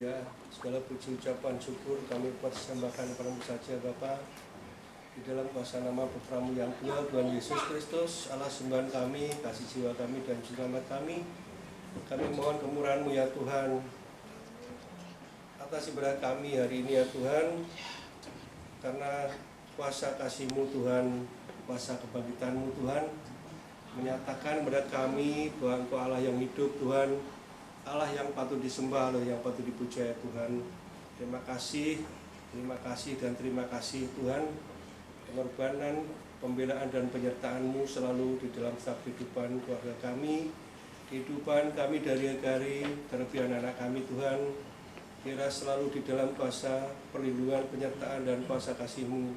Ya, segala puji ucapan syukur kami persembahkan kepadamu saja Bapa. Di dalam kuasa nama putramu yang tunggal Tuhan Yesus Kristus, Allah sembahan kami, kasih jiwa kami dan selamat kami. Kami mohon kemurahan-Mu ya Tuhan atas ibadah kami hari ini ya Tuhan. Karena kuasa kasih-Mu Tuhan, kuasa kebangkitan-Mu Tuhan menyatakan kepada kami bahwa Engkau Allah yang hidup Tuhan, Allah yang patut disembah, Allah yang patut dipuja ya Tuhan. Terima kasih dan terima kasih Tuhan. Pengorbanan, pembelaan dan penyertaan-Mu selalu di dalam setiap kehidupan keluarga kami, kehidupan kami dari hari, terlebih anak-anak kami Tuhan. Kira selalu di dalam kuasa perlindungan, penyertaan dan kuasa kasih-Mu.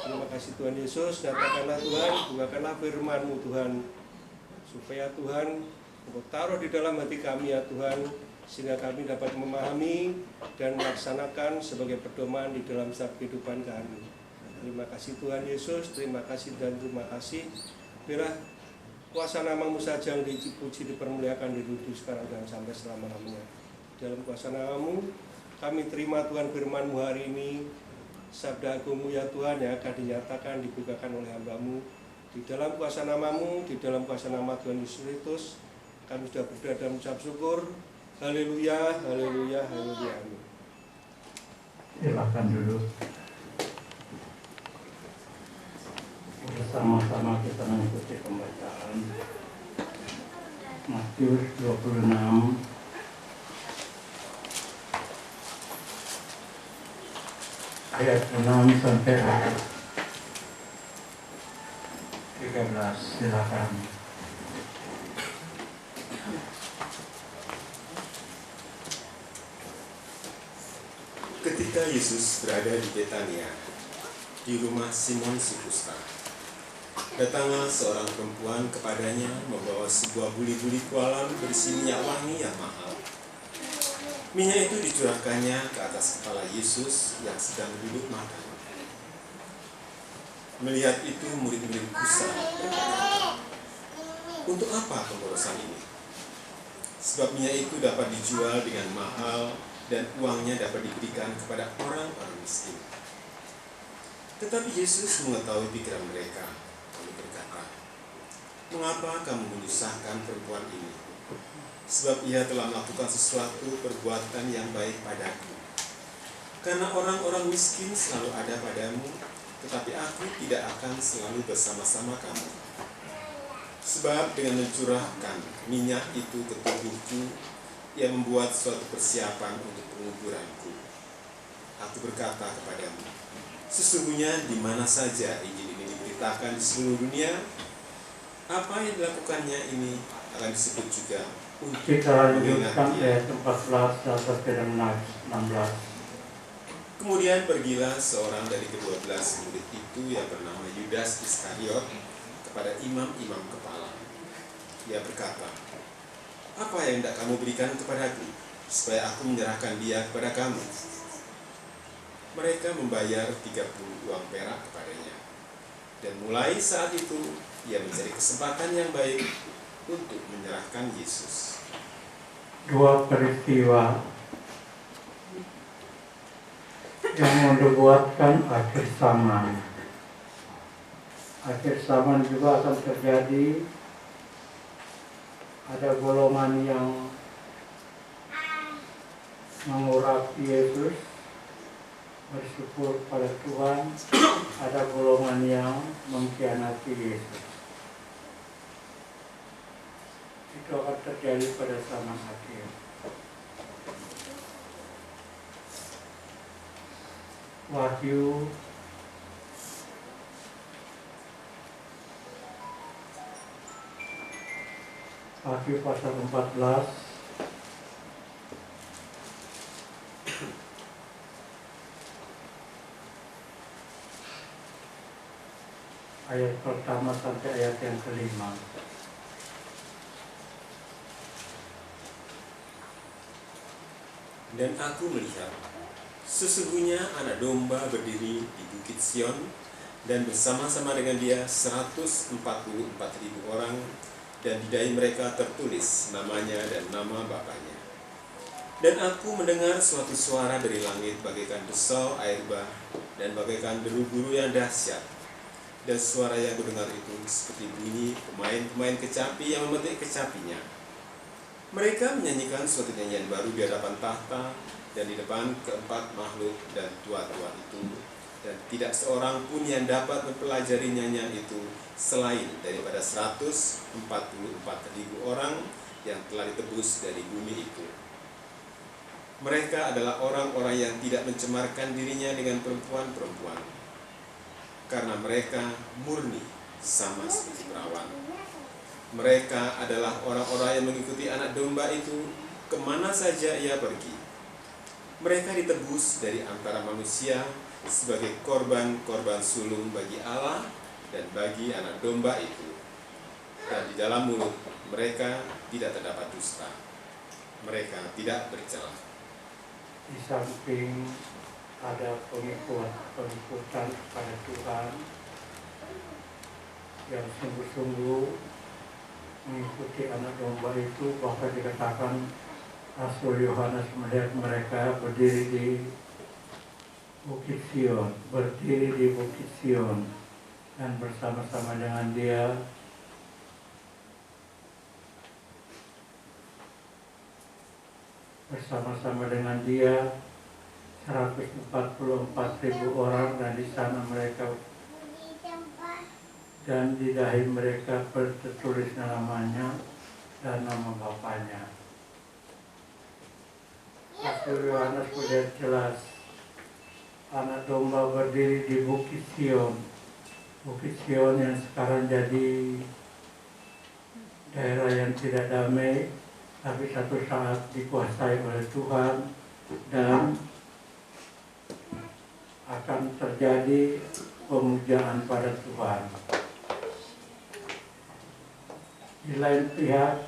Terima kasih Tuhan Yesus, nyatakanlah Tuhan, bukakanlah firman-Mu Tuhan, supaya Tuhan Engkau taruh di dalam hati kami ya Tuhan, sehingga kami dapat memahami dan melaksanakan sebagai pedoman di dalam setiap kehidupan kami. Terima kasih Tuhan Yesus, terima kasih dan terima kasih. Biarlah kuasa nama-Mu saja yang dipuji, dipermuliakan, dirudu sekarang dan sampai selama-lamanya. Dalam kuasa nama-Mu, kami terima Tuhan firman-Mu hari ini, sabda agung-Mu ya Tuhan yang akan dinyatakan, dibukakan oleh hamba-Mu. Di dalam kuasa nama-Mu, di dalam kuasa nama Tuhan Yesus Kristus, kami sudah berdoa dan mengucap syukur. Haleluya, haleluya, haleluya, amin. Silakan duduk. Bersama-sama kita mengikuti pembacaan Matius 26 ayat 6 sampai ayat 13. Silakan. Ketika Yesus berada di Betania, di rumah Simon si kusta, datanglah seorang perempuan kepadanya membawa sebuah buli-buli kualam berisi minyak wangi yang mahal. Minyak itu dicurahkannya ke atas kepala Yesus yang sedang duduk makan. Melihat itu, murid-murid kusta berkata, "Untuk apa pemborosan ini? Sebab minyak itu dapat dijual dengan mahal dan uangnya dapat diberikan kepada orang-orang miskin." Tetapi Yesus mengetahui pikiran mereka, lalu berkata, "Mengapa kamu menyusahkan perempuan ini? Sebab ia telah melakukan sesuatu perbuatan yang baik padaku. Karena orang-orang miskin selalu ada padamu, tetapi aku tidak akan selalu bersama-sama kamu. Sebab dengan mencurahkan minyak itu ke tubuhku, ia membuat suatu persiapan untuk penguburanku. Aku berkata kepadamu, sesungguhnya di mana saja Injil ini diberitakan di seluruh dunia, apa yang dilakukannya ini akan disebut juga untuk Kita lanjutkan ayat 14 sampai 16. Kemudian pergilah seorang dari ke-12 murid itu yang bernama Yudas Iskariot kepada imam-imam kepala. Ia berkata, "Apa yang hendak kamu berikan kepadaku, supaya aku menyerahkan dia kepada kamu?" Mereka membayar 30 uang perak kepadanya. Dan mulai saat itu, ia mencari kesempatan yang baik untuk menyerahkan Yesus. Dua peristiwa yang menubuatkan akhir zaman. Akhir zaman juga akan terjadi. Ada golongan yang mengurapi Yesus, bersyukur pada Tuhan. Ada golongan yang mengkhianati Yesus. Itu akan terjadi pada zaman akhir. Wahyu pasal 14 ayat pertama sampai ayat yang kelima. Dan aku melihat, sesungguhnya anak domba berdiri di Bukit Sion, dan bersama-sama dengan dia 144.000 orang, dan di dahi mereka tertulis namanya dan nama Bapaknya. Dan aku mendengar suatu suara dari langit bagaikan desau air bah dan bagaikan deru guru yang dahsyat. Dan suara yang kudengar itu seperti bunyi pemain-pemain kecapi yang memetik kecapinya. Mereka menyanyikan suatu nyanyian baru di hadapan tahta dan di depan keempat makhluk dan tua-tua itu. Dan tidak seorang pun yang dapat mempelajari nyanyian itu selain daripada 144.000 orang yang telah ditebus dari bumi itu. Mereka adalah orang-orang yang tidak mencemarkan dirinya dengan perempuan-perempuan, karena mereka murni sama seperti perawan. Mereka adalah orang-orang yang mengikuti anak domba itu kemana saja ia pergi. Mereka ditebus dari antara manusia sebagai korban-korban sulung bagi Allah dan bagi anak domba itu. Dan di dalam mulut mereka tidak terdapat dusta. Mereka tidak bercela. Di samping ada pengikutan kepada Tuhan yang sungguh-sungguh mengikuti anak domba itu, bahkan dikatakan Rasul Yohanes melihat mereka berdiri di Bukit Sion, dan bersama-sama dengan dia bersama-sama dengan dia 144.000 orang, dan di sana mereka dan di dahi mereka tertulis namanya dan nama bapaknya. Rasul Yohanes melihat jelas anak domba berdiri di Bukit Sion yang sekarang jadi daerah yang tidak damai, tapi satu saat dikuasai oleh Tuhan dan akan terjadi pemujaan pada Tuhan. Di lain pihak,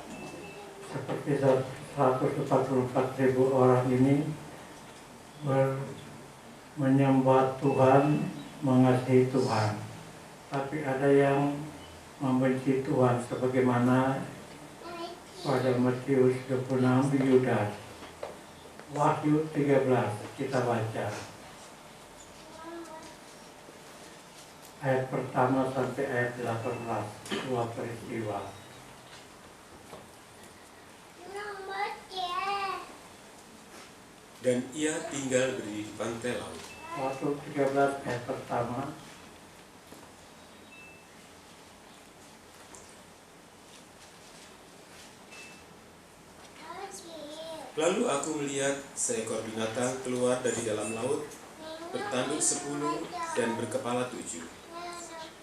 seperti 144.000 orang ini menyembah Tuhan, mengasihi Tuhan, tapi ada yang membenci Tuhan, sebagaimana pada Matius 26 di Yudas. Wahyu 13 kita baca ayat pertama sampai ayat 18, dua peristiwa. Dan ia tinggal berdiri di pantai laut. Wahyu 13 ayat pertama. Lalu aku melihat seekor binatang keluar dari dalam laut, bertanduk 10 dan berkepala 7.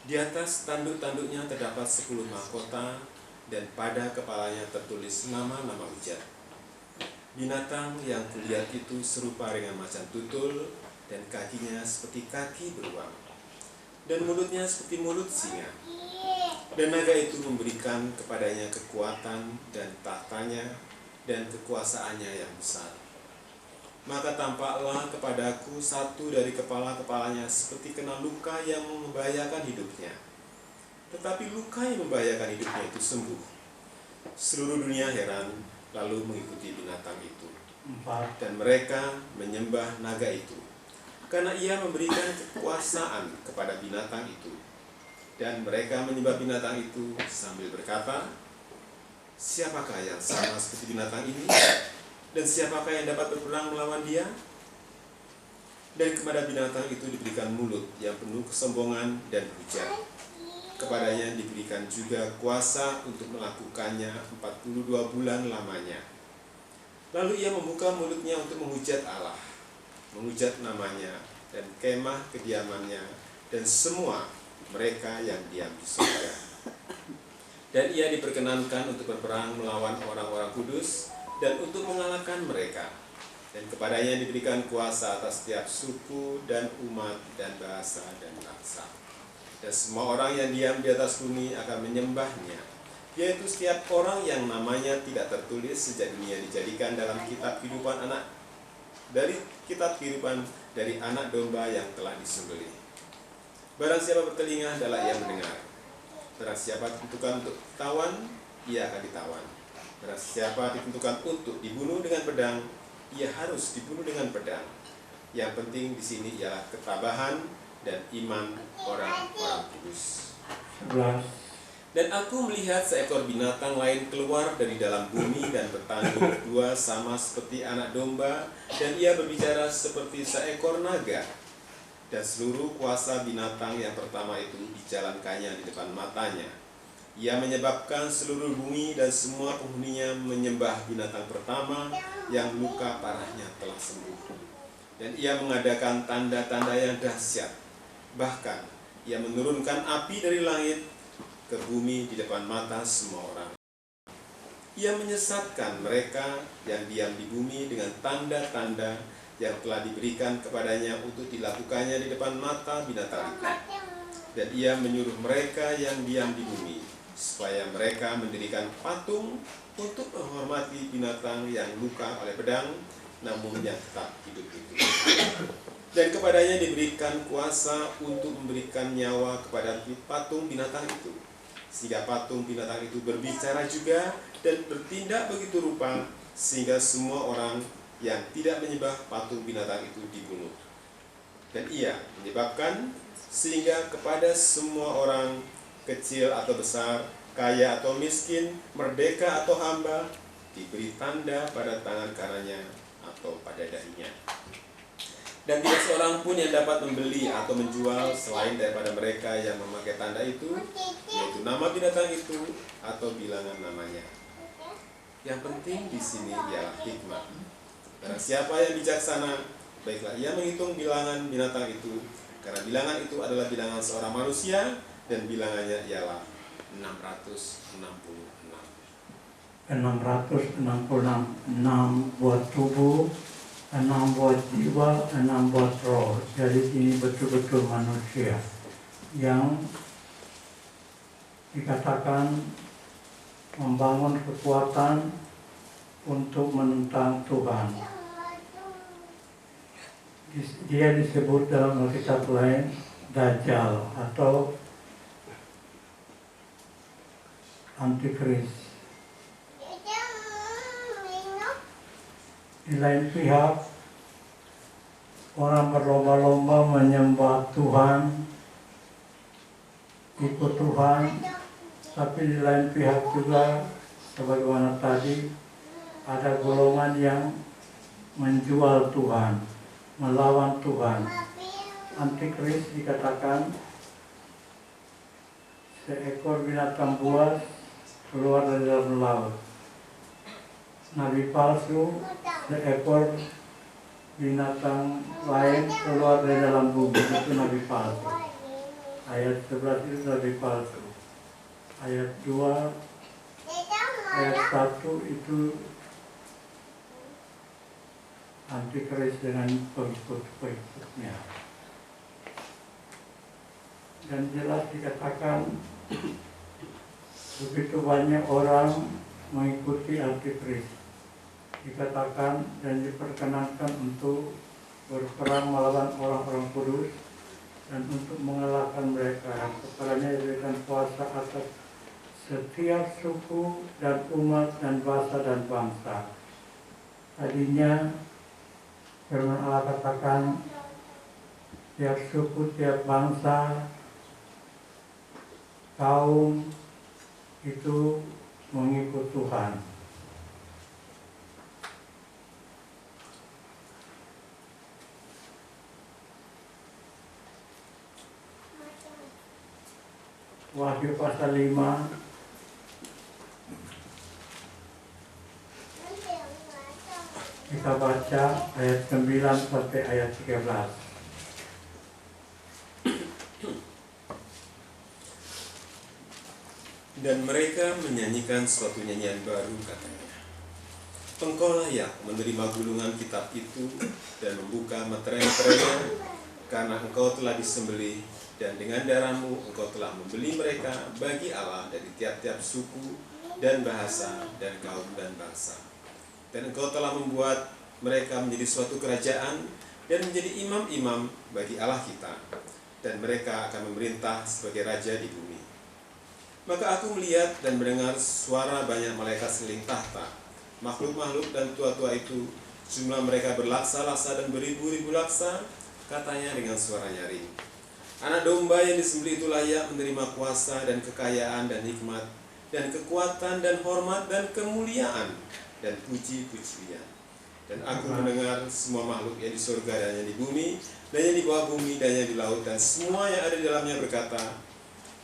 Di atas tanduk-tanduknya terdapat 10 mahkota, dan pada kepalanya tertulis nama-nama hujat. Binatang yang kulihat itu serupa dengan macan tutul, dan kakinya seperti kaki beruang, dan mulutnya seperti mulut singa. Dan naga itu memberikan kepadanya kekuatan dan tahtanya dan kekuasaannya yang besar. Maka tampaklah kepadaku satu dari kepala-kepalanya seperti kena luka yang membahayakan hidupnya. Tetapi luka yang membahayakan hidupnya itu sembuh. Seluruh dunia heran, lalu mengikuti binatang itu. Dan mereka menyembah naga itu, karena ia memberikan kekuasaan kepada binatang itu. Dan mereka menyembah binatang itu sambil berkata, siapakah yang sama seperti binatang ini? Dan siapakah yang dapat berperang melawan dia? Dan kepada binatang itu diberikan mulut yang penuh kesombongan dan hujat. Kepadanya diberikan juga kuasa untuk melakukannya 42 bulan lamanya. Lalu ia membuka mulutnya untuk menghujat Allah, menghujat namanya dan kemah kediamannya dan semua mereka yang diam di surga. Dan ia diperkenankan untuk berperang melawan orang-orang kudus dan untuk mengalahkan mereka. Dan kepadanya diberikan kuasa atas setiap suku dan umat dan bahasa dan bangsa. Dan semua orang yang diam di atas bumi akan menyembahnya, yaitu setiap orang yang namanya tidak tertulis sejak dunia dijadikan dalam kitab kehidupan dari anak domba yang telah disembelih. Barang siapa bertelinga, hendaklah ia mendengar. Barang siapa ditentukan untuk tawan, ia akan ditawan. Barang siapa ditentukan untuk dibunuh dengan pedang, ia harus dibunuh dengan pedang. Yang penting di sini ialah ketabahan dan iman orang-orang kudus. 11. Dan aku melihat seekor binatang lain keluar dari dalam bumi dan bertanduk dua sama seperti anak domba, dan ia berbicara seperti seekor naga. Dan seluruh kuasa binatang yang pertama itu dijalankannya di depan matanya. Ia menyebabkan seluruh bumi dan semua penghuninya menyembah binatang pertama yang luka parahnya telah sembuh. Dan ia mengadakan tanda-tanda yang dahsyat. Bahkan ia menurunkan api dari langit ke bumi di depan mata semua orang. Ia menyesatkan mereka yang diam di bumi dengan tanda-tanda yang telah diberikan kepadanya untuk dilakukannya di depan mata binatang itu. Dan ia menyuruh mereka yang diam di bumi supaya mereka mendirikan patung untuk menghormati binatang yang luka oleh pedang, namun yang tetap hidup itu. Dan kepadanya diberikan kuasa untuk memberikan nyawa kepada patung binatang itu, sehingga patung binatang itu berbicara juga dan bertindak begitu rupa, sehingga semua orang yang tidak menyembah patung binatang itu dibunuh. Dan ia menyebabkan sehingga kepada semua orang, kecil atau besar, kaya atau miskin, merdeka atau hamba, diberi tanda pada tangan kanannya atau pada dahinya. Dan tidak seorang pun yang dapat membeli atau menjual selain daripada mereka yang memakai tanda itu, yaitu nama binatang itu atau bilangan namanya. Yang penting di sini ialah hikmah. Barang siapa yang bijaksana, baiklah ia menghitung bilangan binatang itu, karena bilangan itu adalah bilangan seorang manusia, dan bilangannya ialah 666. 666 buat tubuh, 6 buat jiwa, 6 buat roh. Jadi ini betul-betul manusia yang dikatakan membangun kekuatan untuk menentang Tuhan. Dia disebut dalam Alkitab lain Dajjal atau Antikris. Di lain pihak, orang berlomba-lomba menyembah Tuhan, ikut Tuhan, tapi di lain pihak juga, sebagaimana tadi, ada golongan yang menjual Tuhan, melawan Tuhan. Antikris dikatakan seekor binatang buas keluar dari dalam laut. Nabi palsu, seekor binatang lain keluar dari dalam bumi, itu nabi palsu. Ayat 11 itu nabi palsu. Ayat 2, ayat 1 itu Antikris dengan pengikut-pengikutnya. Dan jelas dikatakan begitu banyak orang mengikuti Antikris. Dikatakan dan diperkenankan untuk berperang melawan orang-orang kudus dan untuk mengalahkan mereka. Kepadanya diberikan kuasa atas setiap suku dan umat dan bahasa dan bangsa. Tadinya firman Allah katakan tiap suku, tiap bangsa, kaum itu mengikut Tuhan. Wahyu pasal 5 kita baca ayat 9 sampai ayat 13. Dan mereka menyanyikan suatu nyanyian baru, katanya. Engkaulah yang menerima gulungan kitab itu dan membuka meterai-meterainya, karena engkau telah disembelih, dan dengan darahmu engkau telah membeli mereka bagi Allah dari tiap-tiap suku dan bahasa dan kaum dan bangsa. Dan engkau telah membuat mereka menjadi suatu kerajaan dan menjadi imam-imam bagi Allah kita, dan mereka akan memerintah sebagai raja di bumi. Maka aku melihat dan mendengar suara banyak malaikat seliling tahta, makhluk-makhluk dan tua-tua itu, Jumlah mereka berlaksa-laksa dan beribu-ribu laksa, katanya dengan suara nyaring. Anak domba yang disembelih itu layak menerima kuasa dan kekayaan dan hikmat, dan kekuatan dan hormat dan kemuliaan dan puji-pujian. Dan aku mendengar semua makhluk yang di surga dan yang di bumi, dan yang di bawah bumi dan yang di laut, dan semua yang ada di dalamnya berkata,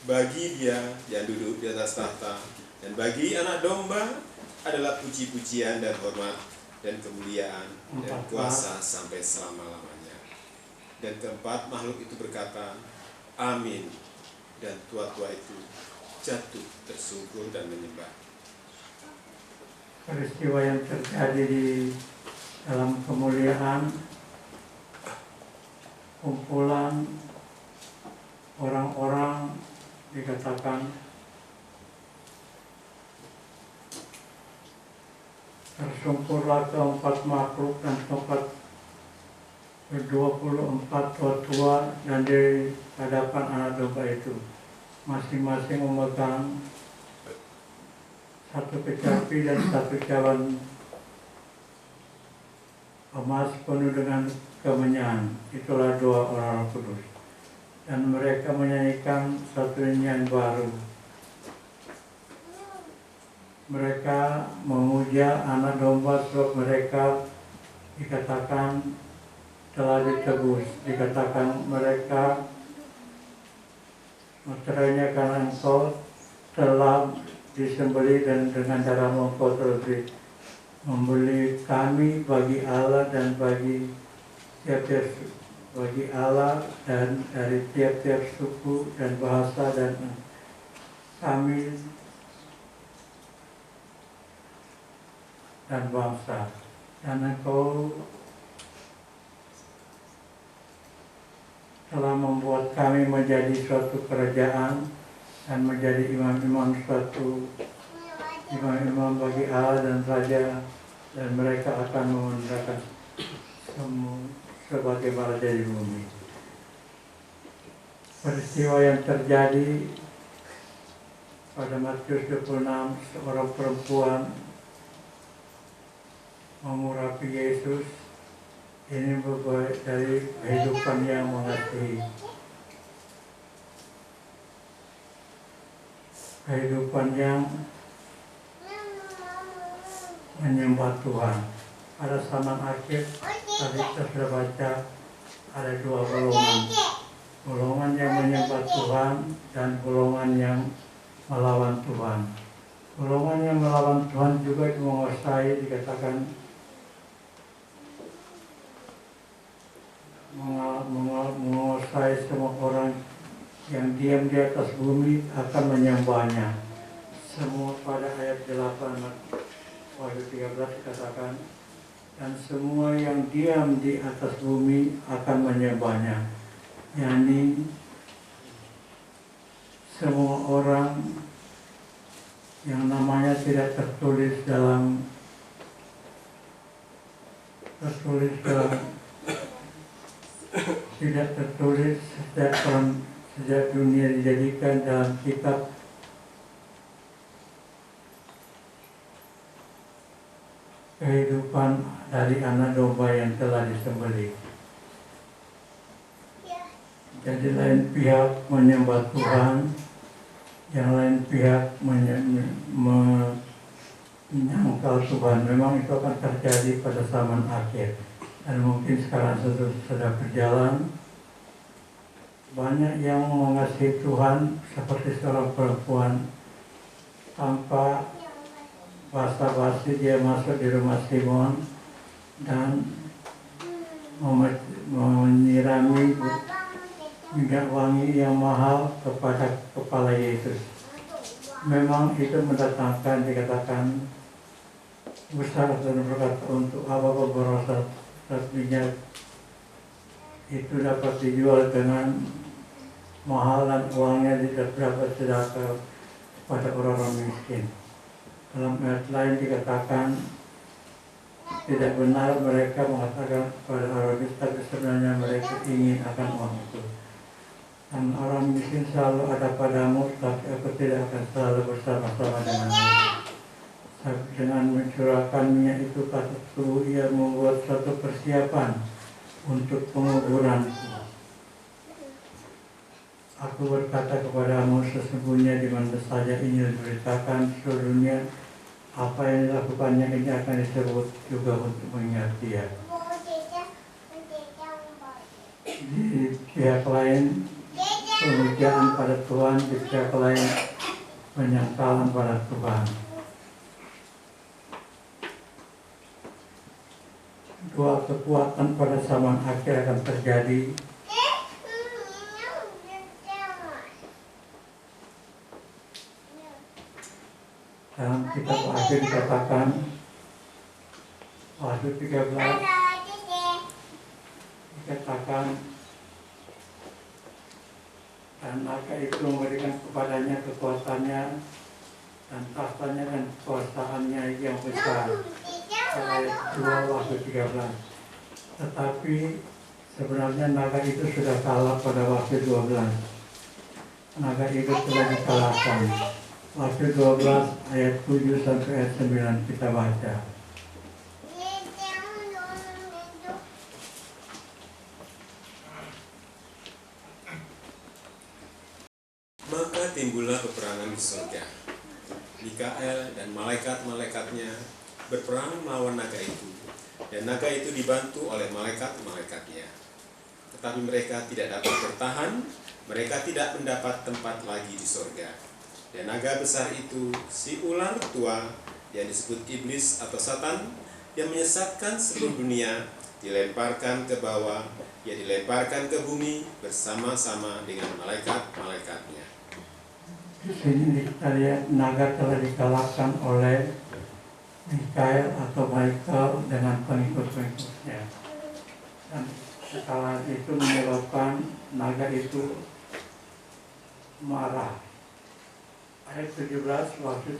bagi Dia yang duduk di atas tahta, dan bagi anak domba adalah puji-pujian dan hormat dan kemuliaan dan kuasa sampai selama-lamanya. Dan keempat makhluk itu berkata, amin. Dan tua-tua itu jatuh tersungkur dan menyembah. Peristiwa yang terjadi di dalam kemuliaan, kumpulan orang-orang dikatakan tersungkurlah keempat makhluk dan keempat 24 tua-tua dan di hadapan anak domba itu, masing-masing memegang satu kecapi dan satu cawan emas penuh dengan kemenyan. Itulah doa orang kudus. Dan mereka menyanyikan satu nyanyian baru. Mereka memuja anak domba sebab mereka dikatakan telah ditebus. Dikatakan mereka meterainya karena engkau telah disembelih dan dengan darahmu engkau telah membeli kami bagi Allah dan bagi Allah dan dari tiap-tiap suku dan bahasa dan kami dan bangsa. Dan engkau telah membuat kami menjadi suatu kerajaan dan menjadi imam-imam bagi Allah dan Raja, dan mereka akan memenangkan sebagai raja di bumi. Peristiwa yang terjadi pada Matius 26, seorang perempuan mengurapi Yesus. Ini berbuat dari kehidupan yang mengasihi, kehidupan yang menyembah Tuhan. Pada zaman akhir tadi kita sudah baca ada dua golongan, golongan yang menyembah Tuhan dan golongan yang melawan Tuhan. Golongan yang melawan Tuhan juga menguasai, dikatakan menguasai semua orang yang diam di atas bumi akan menyembahnya. Semua pada ayat 8 Wahyu 13 dikatakan, dan semua yang diam di atas bumi akan menyembahnya. yakni semua orang yang namanya tidak tertulis dalam tidak tertulis sejak dunia dijadikan dalam kitab kehidupan dari anak domba yang telah disembelih. Jadi lain pihak menyembah Tuhan, yang lain pihak menyangkal Tuhan. Memang itu akan terjadi pada zaman akhir. Dan mungkin sekarang sudah berjalan. Banyak yang mengasihi Tuhan seperti seorang perempuan, tanpa basa-basi dia masuk di rumah Simon dan menyirami minyak wangi yang mahal kepada kepala Yesus. Memang itu mendatangkan, dikatakan, besar dan berkata, untuk apa beberapa minyak itu dapat dijual dengan mahal dan uangnya tidak dapat sedekah kepada orang-orang miskin. Dalam ayat lain dikatakan tidak benar mereka mengatakan kepada orang miskin, tapi sebenarnya mereka ingin akan uang itu. Dan orang miskin selalu ada padamu, tapi aku tidak akan selalu bersama-sama denganmu. Dengan mencurahkannya itu kata tubuh, ia membuat suatu persiapan untuk penguburanku. Aku berkata kepadamu, sesungguhnya di mana saja Injil diberitakan seluruh dunia, apa yang dilakukannya ini akan disebut juga untuk mengingat dia. Di pihak lain, pemujaan pada Tuhan, di pihak lain, penyesalan pada Tuhan. Dua kekuatan pada zaman akhir akan terjadi. Dalam kitab Wahyu dikatakan, Wahyu 13 dikatakan, dan naga itu memberikan kepadanya kekuatannya dan tahtanya dan kekuasaannya yang besar. Ayat 2 Wahyu 13. Tetapi sebenarnya naga itu sudah kalah pada Wahyu 12. Naga itu telah dikalahkan. Wahyu 12 ayat 7 sampai ayat 9 kita baca. Maka timbullah peperangan di surga. Mikael dan malaikat-malaikatnya berperang melawan naga itu, dan naga itu dibantu oleh malaikat-malaikatnya. Tetapi mereka tidak dapat bertahan, mereka tidak mendapat tempat lagi di surga. Dan naga besar itu, si ular tua yang disebut iblis atau Satan, yang menyesatkan seluruh dunia, dilemparkan ke bawah, ia dilemparkan ke bumi bersama-sama dengan malaikat-malaikatnya. Di sini kita lihat naga telah dikalahkan oleh Mikael atau Michael dengan pengikut-pengikutnya. Dan kekalahan itu menyebabkan naga itu marah. Ayat 17, Wahyu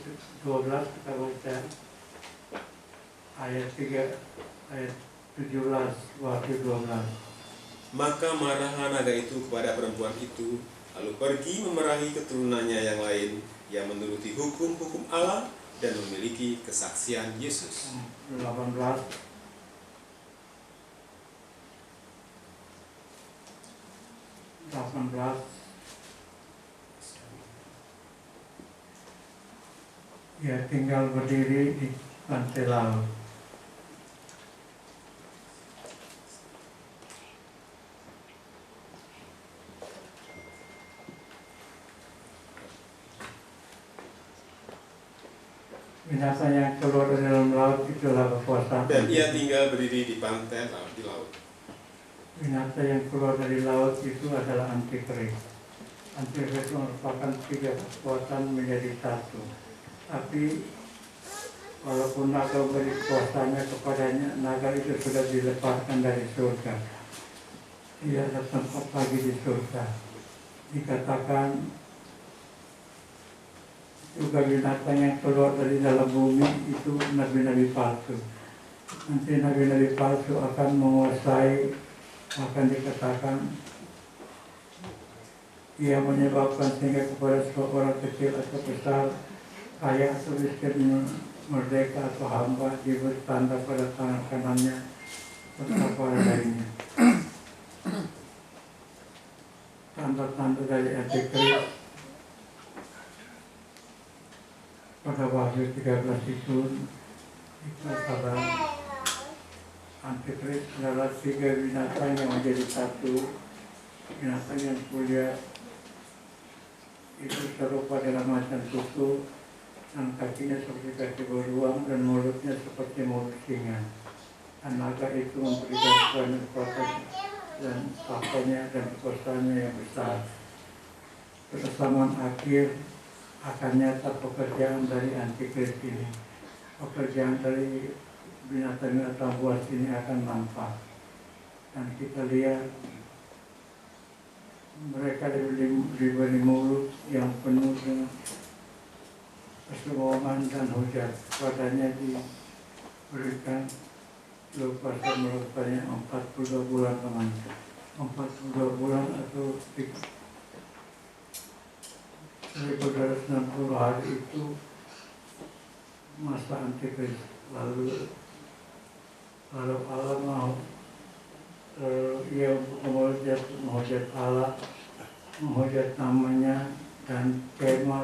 12 kita baca. Ayat 3, ayat 17, Wahyu 12. Maka marahlah naga itu kepada perempuan itu, lalu pergi memerangi keturunannya yang lain, yang menuruti hukum-hukum Allah dan memiliki kesaksian Yesus. 18. Ia tinggal berdiri di pantai laut. Binatang yang keluar dari dalam laut itulah kekuasaan. Dan ia tinggal berdiri di pantai laut di laut. Binatang yang keluar dari laut itu adalah antikris. Antikris merupakan tiga kekuatan menjadi satu. Tapi walaupun naga beri kuasanya kepadanya, naga itu sudah dilepaskan dari surga. Dia ada tempat lagi di surga. Dikatakan juga binatang yang keluar dari dalam bumi itu nabi-nabi palsu. Nanti nabi-nabi palsu akan menguasai, akan dikatakan ia menyebabkan sehingga kepada sebuah orang kecil atau besar, kaya atau miskin, merdeka atau hamba, diberi tanda pada tangan kanannya serta pada lainnya. Tanda-tanda dari antikris pada Wahyu 13 itu dikatakan antikris adalah tiga binatang yang menjadi satu. Binatang yang mulia itu serupa dengan macan tutul, dan kakinya seperti kaki beruang dan mulutnya seperti mulut singa. Dan naga itu memberikan banyak kekuatan dan tahtanya dan kekuasaannya yang besar. Pada zaman akhir akan nyata pekerjaan dari antikris ini. Pekerjaan dari binatang-binatang buas ini akan nampak. Dan kita lihat mereka diberi mulut yang penuh dengan kesombongan dan hujat. Padanya diberikan lepasan melakukannya 42 bulan lamanya. 42 bulan atau 1260 hari itu masa antikris. Lalu Allah mau ia menghujat Allah, menghujat namanya, dan kemah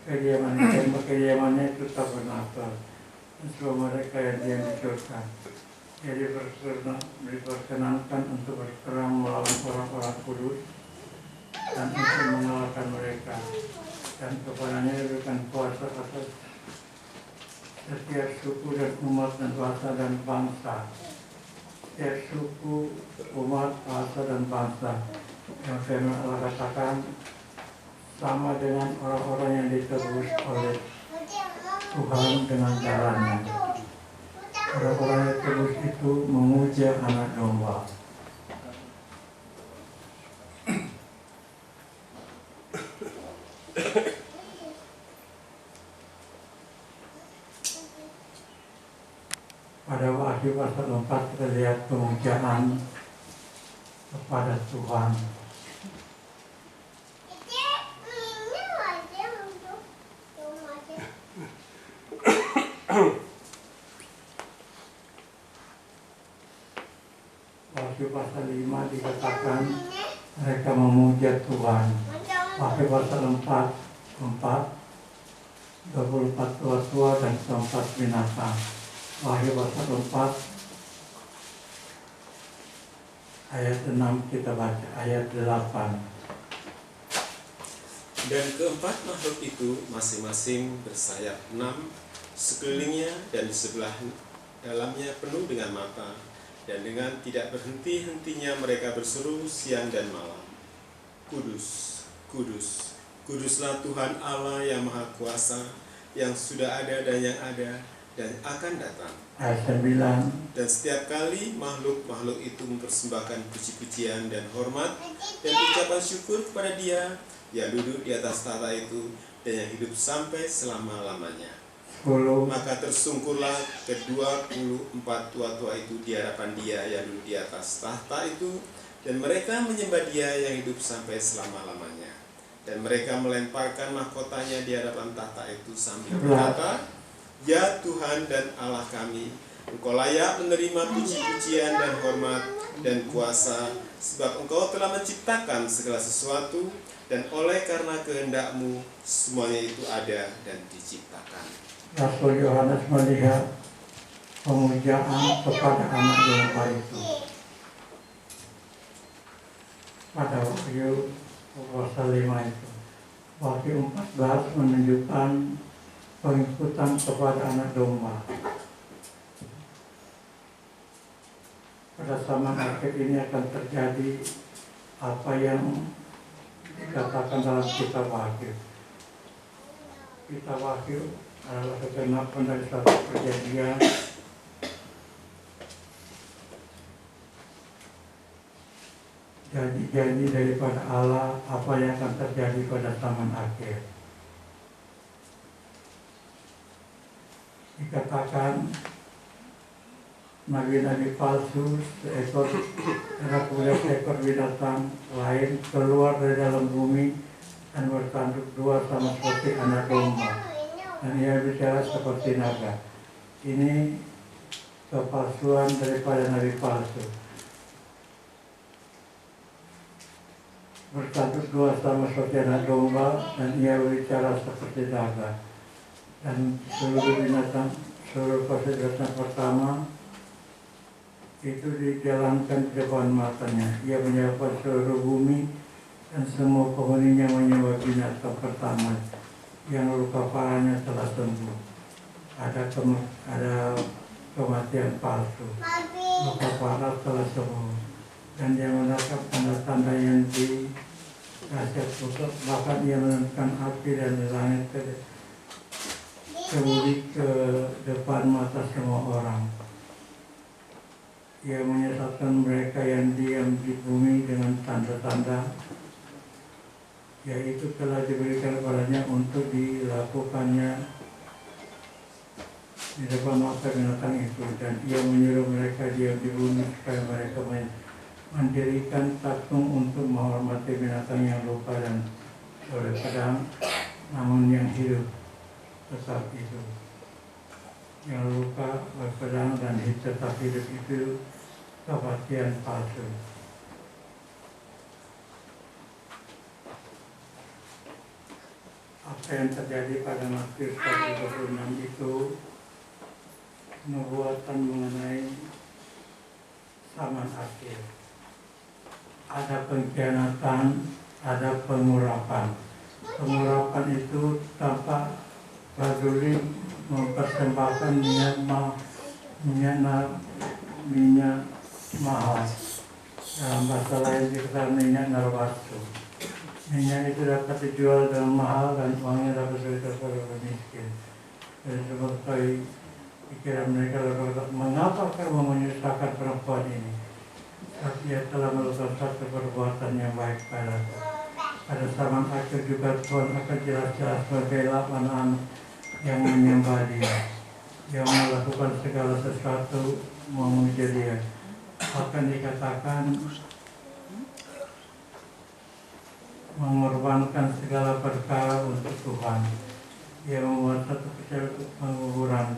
kediamannya itu tabernakel. Semua mereka yang diam di surga. Jadi diperkenankan untuk berperang melawan orang-orang kudus dan untuk mengalahkan mereka. Dan kepadanya diberikan kuasa atas setiap suku dan umat dan bahasa dan bangsa. Setiap suku, umat, bahasa dan bangsa. Yang firman Allah katakan sama dengan orang-orang yang ditebus oleh Tuhan dengan darahnya. Orang-orang yang ditebus itu memuja anak domba. Pada Wahyu pasal 4 kita lihat pemujaan kepada Tuhan. Wahyu pasal 5 dikatakan mereka memuja Tuhan. Wahyu pasal 4, 24 tua-tua dan 4 binatang. Wahyu pasal 4 ayat 6 kita baca ayat 8. Dan keempat makhluk itu masing-masing bersayap 6 sekelilingnya, dan di sebelah dalamnya penuh dengan mata, dan dengan tidak berhenti-hentinya mereka berseru siang dan malam, Kudus, kudus, kuduslah Tuhan Allah yang Maha Kuasa, yang sudah ada dan yang ada dan akan datang. Ayat 9. Dan setiap kali makhluk-makhluk itu mempersembahkan puji-pujian dan hormat dan ucapan syukur kepada Dia yang duduk di atas tahta itu dan yang hidup sampai selama-lamanya. 10. Maka tersungkurlah ke-24 tua-tua itu di hadapan Dia yang duduk di atas tahta itu, dan mereka menyembah Dia yang hidup sampai selama-lamanya. Dan mereka melemparkan mahkotanya di hadapan tahta itu sambil berkata, Ya Tuhan dan Allah kami, Engkau layak menerima puji-pujian dan hormat dan kuasa, sebab Engkau telah menciptakan segala sesuatu, dan oleh karena kehendak-Mu semuanya itu ada dan diciptakan. Rasul Yohanes melihat pemujaan kepada anak domba itu. Pada Wahyu pasal 5 itu. Wahyu 14 menunjukkan pengikutan kepada anak domba. Pada zaman akhir ini akan terjadi apa yang dikatakan dalam kitab Wahyu. Kitab Wahyu adalah kegenapan dari satu kejadian janji-janji daripada Allah apa yang akan terjadi pada zaman akhir. Dikatakan nabi-nabi palsu seekor binatang lain keluar dari dalam bumi dan bertanduk dua sama seperti anak domba, dan ia bicara seperti naga. Ini kepalsuan daripada nabi palsu. Bertanduk dua sama seperti anak domba, dan ia bicara seperti naga. Dan seluruh binatang, seluruh binatang pertama itu dijalankan di depan matanya. Ia menyebabkan seluruh bumi dan semua penghuninya menyembah binatang pertama yang luka parahnya telah sembuh. Ada kematian palsu, luka parah telah sembuh, dan dia menangkap tanda-tanda yang dikasih tutup. Bahkan ia menentukan api dan langit kembali ke depan mata semua orang. Ia menyesatkan mereka yang diam di bumi dengan tanda-tanda, yaitu telah diberikan kepadanya untuk dilakukannya di depan mata binatang itu. Dan ia menyuruh mereka diam di bumi supaya mereka mendirikan patung untuk menghormati binatang yang luka dan oleh pedang, namun yang hidup. tetap hidup. Yang luka, berperang, dan tetap hidup itu kepastian palsu. Apa yang terjadi pada Matius 1:26 itu nubuatan mengenai zaman akhir. Ada pengkhianatan, ada pengurapan. Pengurapan itu tanpa peduli mempersembahkan minyak mahal. Dalam bahasa lain dikatakan minyak narwastu. Minyak itu dapat dijual dengan mahal dan uangnya dapat diberikan kepada orang miskin. Jadi sebagai pikiran mereka berkata, mengapa kamu menyusahkan perempuan ini? Tapi ia telah melakukan satu perbuatan yang baik padaku. Pada zaman akhir juga Tuhan akan jelas-jelas membela anak-anak yang menyembah Dia, yang melakukan segala sesuatu memuji Dia. Akan dikatakan mengorbankan segala perkara untuk Tuhan. Ia membuat satu percaya untuk penguburan.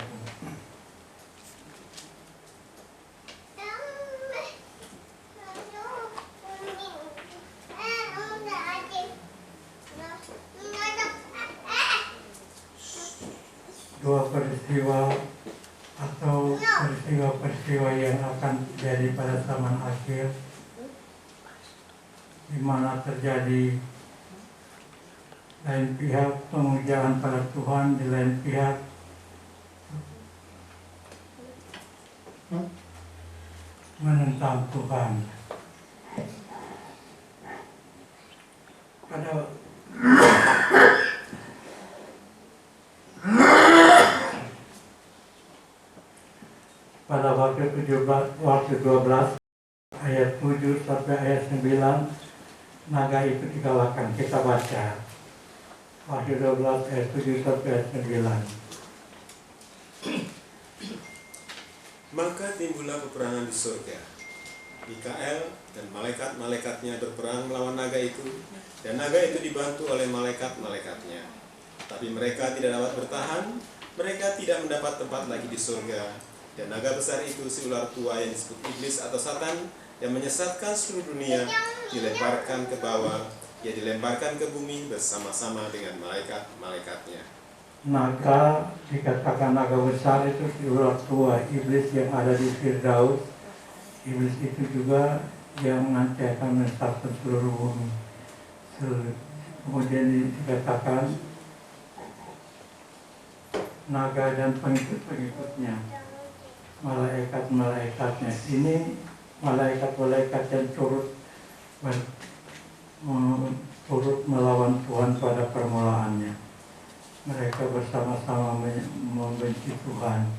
Dua peristiwa atau peristiwa-peristiwa yang akan terjadi pada zaman akhir, di mana terjadi lain pihak pemujaan pada Tuhan, di lain pihak menentang Tuhan. Pada waktu 12 ayat 7 sampai ayat 9, naga itu dikalahkan. Kita baca Wahyu 12 ayat 7 sampai ayat 9. Maka timbullah peperangan di surga. Mikael dan malaikat-malaikatnya berperang melawan naga itu, dan naga itu dibantu oleh malaikat-malaikatnya. Tapi mereka tidak dapat bertahan, mereka tidak mendapat tempat lagi di surga. Dan naga besar itu, si ular tua yang disebut iblis atau Satan, yang menyesatkan seluruh dunia, dilemparkan ke bawah. Ia dilemparkan ke bumi bersama-sama dengan malaikat-malaikatnya. Naga, dikatakan naga besar itu si ular tua, iblis yang ada di Firdaus. Iblis itu juga yang nanti akan menyesatkan seluruh bumi. Kemudian dikatakan naga dan pengikut-pengikutnya, malaikat-malaikatnya. Ini malaikat-malaikat yang turut melawan Tuhan pada permulaannya. Mereka bersama-sama membenci Tuhan.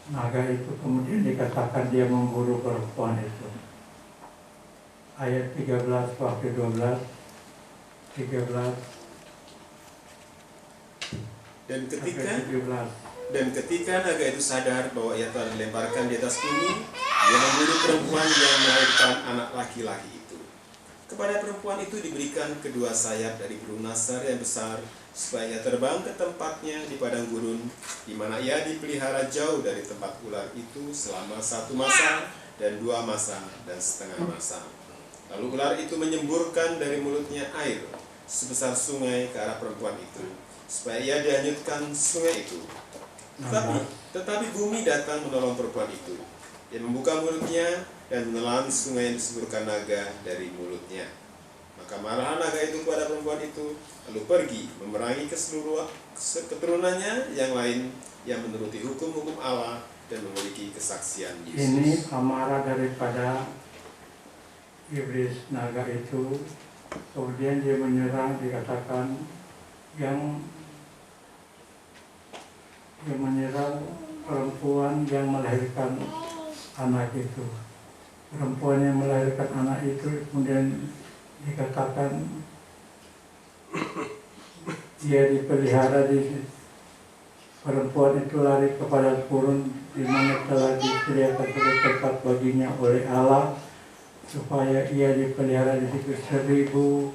Naga itu kemudian dikatakan dia memburu perempuan itu. Ayat 13 Wahyu 12 13 Dan ketika naga itu sadar bahwa ia telah dilemparkan di atas bumi, ia memburu perempuan yang melahirkan anak laki-laki itu. Kepada perempuan itu diberikan kedua sayap dari burung nasar yang besar, supaya ia terbang ke tempatnya di padang gurun, di mana ia dipelihara jauh dari tempat ular itu selama 1 masa dan 2 masa dan setengah masa. Lalu ular itu menyemburkan dari mulutnya air sebesar sungai ke arah perempuan itu, supaya ia dihanyutkan sungai itu. Tetapi bumi datang menolong perempuan itu. Ia membuka mulutnya dan menelan sungai yang disemburkan naga dari mulutnya. Maka marah naga itu kepada perempuan itu, lalu pergi memerangi keturunannya yang lain yang menuruti hukum-hukum Allah dan memiliki kesaksian Yesus. Ini amarah daripada iblis naga itu. Kemudian dia menyerang, dikatakan yang menyerang perempuan yang melahirkan anak itu. Perempuan yang melahirkan anak itu kemudian dikatakan dia dipelihara di perempuan itu lari kepada gurun di mana telah disediakan sebagai tempat baginya oleh Allah, supaya ia dipelihara di situ 1440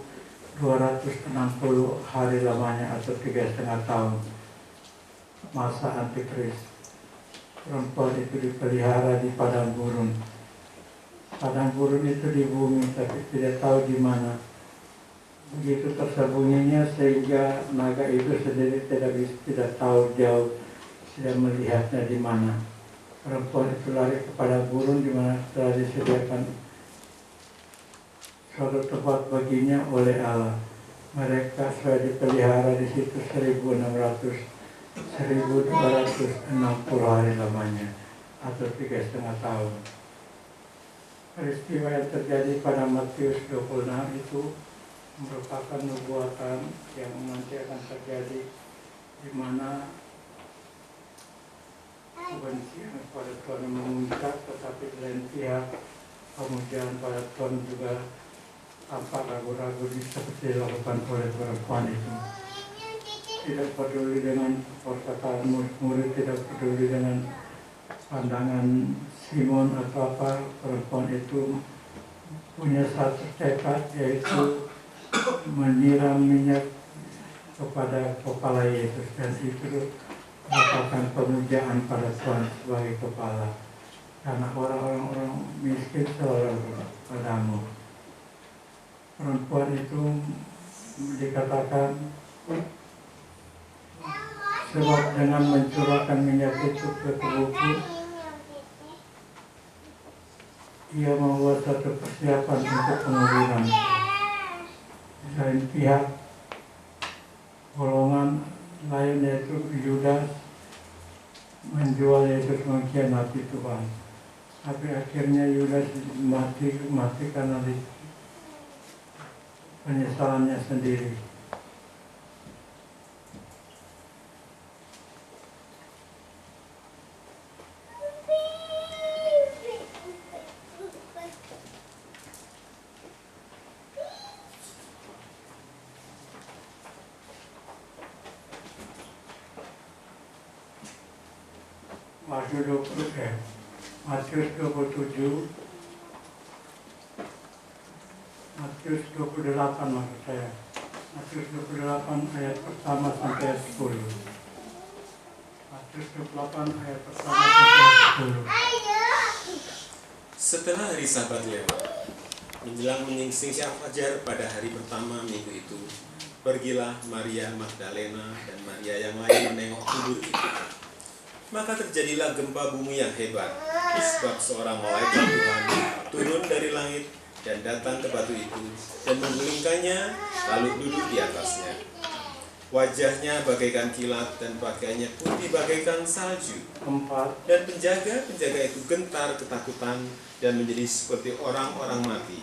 260 hari lamanya atau 3,5 tahun masa antikris. Perempuan itu dipelihara di padang gurun. Padang gurun itu di bumi tapi tidak tahu di mana. Begitu tersembunyinya sehingga naga itu sendiri tidak tahu jauh, tidak melihatnya di mana. Perempuan itu lari ke padang gurun di mana telah disediakan suatu tempat baginya oleh Allah. Mereka sudah dipelihara di situ 1.260 hari lamanya atau 3,5 tahun. Peristiwa yang terjadi pada Matius 26 itu merupakan nubuatan yang nanti akan terjadi, di mana kebencian pada Tuhan memuncak, tetapi di lain pihak pemujaan pada Tuhan juga tampak ragu-ragu seperti dilakukan oleh perempuan itu. Tidak peduli dengan perkataan murid-murid, tidak peduli dengan pandangan Simon atau apa, perempuan itu punya satu tekad, yaitu menyiram minyak kepada kepala Yesus, dan itu merupakan pemujaan pada Tuhan sebagai kepala, karena orang-orang miskin selalu padamu. Perempuan itu dikatakan sebab dengan mencurahkan minyak itu ke tubuhku, ia membuat satu persiapan untuk penguburan. Di lain pihak, golongan lain yaitu Yudas menjual Yesus, mengkhianati Tuhan. Tapi akhirnya Yudas mati karena penyesalannya sendiri. Matius 27, Matius 28 maksud saya. Matius 28 ayat pertama sampai ayat 10. Matius 28 ayat pertama sampai ayat 10. Setelah hari Sabat lewat, menjelang menyingsing fajar pada hari pertama minggu itu, pergilah Maria Magdalena dan Maria yang lain menengok kubur itu. Maka terjadilah gempa bumi yang hebat, sebab seorang malaikat Tuhan turun dari langit dan datang ke batu itu dan menggulingkannya, lalu duduk di atasnya. Wajahnya bagaikan kilat dan pakaiannya putih bagaikan salju. Dan penjaga-penjaga itu gentar ketakutan dan menjadi seperti orang-orang mati.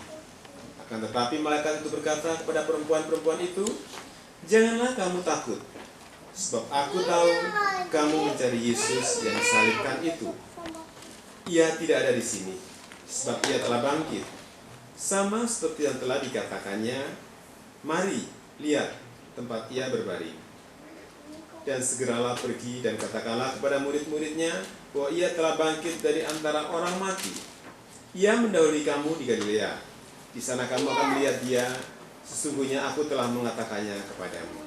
Akan tetapi malaikat itu berkata kepada perempuan-perempuan itu, "Janganlah kamu takut, sebab aku tahu kamu mencari Yesus yang disalibkan itu. Ia tidak ada di sini, sebab ia telah bangkit. Sama seperti yang telah dikatakannya, mari, lihat tempat ia berbaring. Dan segeralah pergi dan katakanlah kepada murid-muridnya bahwa ia telah bangkit dari antara orang mati. Ia mendahului kamu di Galilea. Di sana kamu akan melihat dia. Sesungguhnya aku telah mengatakannya kepadamu."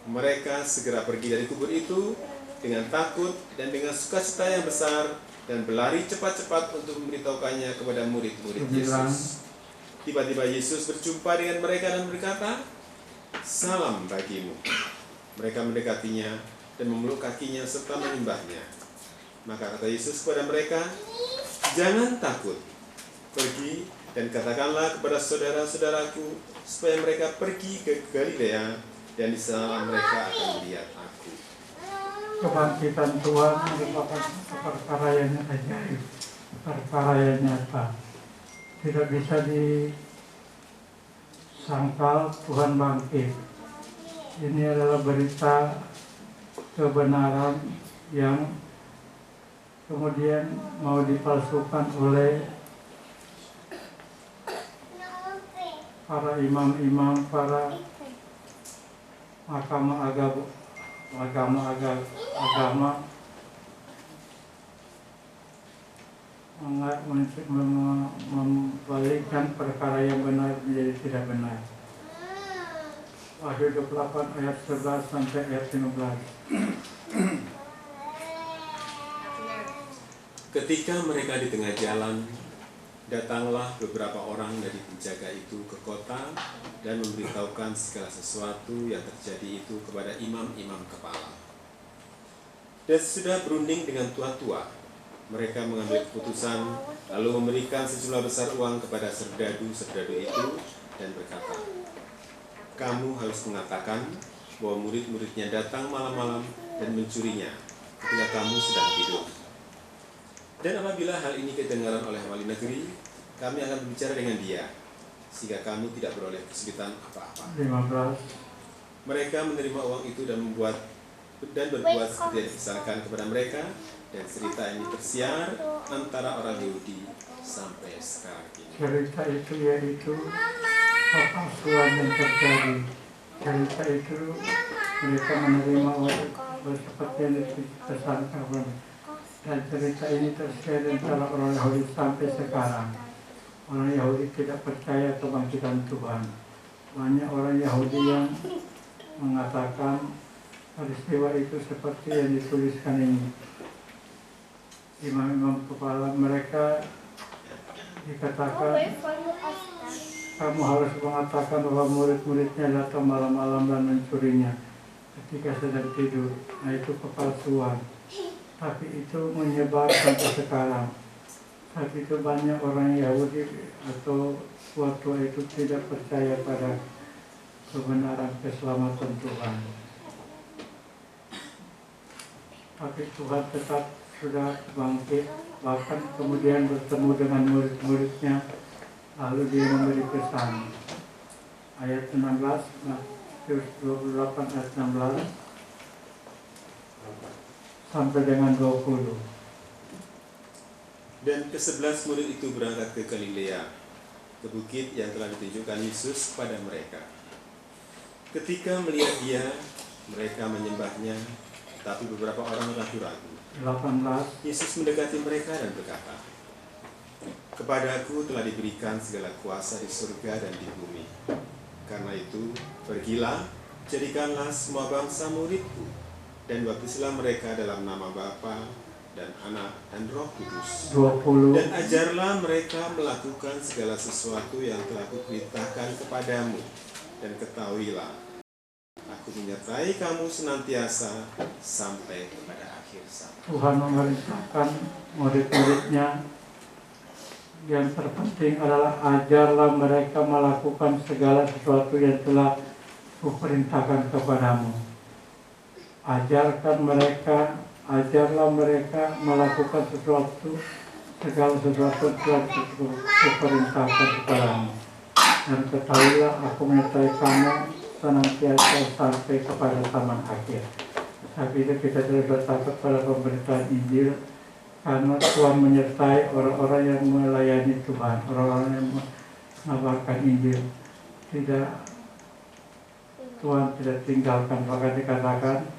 Mereka segera pergi dari kubur itu dengan takut dan dengan sukacita yang besar dan berlari cepat-cepat untuk memberitahukannya kepada murid-murid Yesus. Tiba-tiba Yesus berjumpa dengan mereka dan berkata, "Salam bagimu." Mereka mendekatinya dan memeluk kakinya serta menyembahnya. Maka kata Yesus kepada mereka, "Jangan takut. Pergi dan katakanlah kepada saudara-saudaraku supaya mereka pergi ke Galilea, dan di sana mereka akan melihat aku." Kebangkitan Tuhan merupakan perkara yang ajaib, perkara yang nyata. Tidak bisa disangkal Tuhan bangkit. Ini adalah berita kebenaran yang kemudian mau dipalsukan oleh para imam-imam, para agama membalikkan perkara yang benar menjadi tidak benar. Wahyu 28 ayat 11 sampai ayat 15. Ketika mereka di tengah jalan, datanglah beberapa orang dari penjaga itu ke kota dan memberitahukan segala sesuatu yang terjadi itu kepada imam-imam kepala. Dan sesudah berunding dengan tua-tua, mereka mengambil keputusan lalu memberikan sejumlah besar uang kepada serdadu-serdadu itu dan berkata, "Kamu harus mengatakan bahwa murid-muridnya datang malam-malam dan mencurinya ketika kamu sedang tidur. Dan apabila hal ini kedengaran oleh wali negeri, kami akan berbicara dengan dia, sehingga kamu tidak beroleh kesulitan apa-apa." 15. Mereka menerima uang itu dan berbuat seperti yang dipesankan kepada mereka, dan cerita ini tersiar antara orang Yahudi sampai sekarang ini. Cerita itu yaitu kepalsuan yang terjadi. Cerita itu mereka menerima seperti yang dipesankan kepada mereka. Dan cerita ini tersiar antara orang Yahudi sampai sekarang. Orang Yahudi tidak percaya kebangkitan Tuhan. Banyak orang Yahudi yang mengatakan peristiwa itu seperti yang dituliskan ini. Imam-imam kepala mereka dikatakan, kamu harus mengatakan bahwa murid-muridnya datang malam-malam dan mencurinya ketika sedang tidur. Nah, itu kepalsuan. Tapi itu menyebar sampai sekarang. Saat itu banyak orang Yahudi atau tua-tua itu tidak percaya pada kebenaran keselamatan Tuhan. Tapi Tuhan tetap sudah bangkit, bahkan kemudian bertemu dengan murid-muridnya, lalu dia memberi pesan. Ayat 16, Matius 28 ayat 16 sampai dengan 20. Dan ke-11 murid itu berangkat ke Galilea, ke bukit yang telah ditunjukkan Yesus kepada mereka. Ketika melihat dia, mereka menyembahnya, tapi beberapa orang ragu-ragu. 18. Yesus mendekati mereka dan berkata, "Kepadaku telah diberikan segala kuasa di surga dan di bumi. Karena itu, pergilah, jadikanlah semua bangsa muridku, dan baptislah mereka dalam nama Bapa dan Anak dan Roh Kudus. 20. Dan ajarlah mereka melakukan segala sesuatu yang telah kuperintahkan kepadamu. Dan ketahuilah, aku menyertai kamu senantiasa sampai kepada akhir zaman." Tuhan memerintahkan murid-muridnya, yang terpenting adalah ajarlah mereka melakukan segala sesuatu yang telah kuperintahkan kepadamu. Ajarlah mereka melakukan segala sesuatu yang telah kuperintahkan kepadamu. Dan ketahuilah aku menyertai kamu senantiasa sampai kepada zaman akhir. Saat itu kita tidak takut pada pemberitaan Injil, karena Tuhan menyertai orang-orang yang melayani Tuhan, orang-orang yang mengabarkan Injil. Tuhan tidak tinggalkan, maka dikatakan,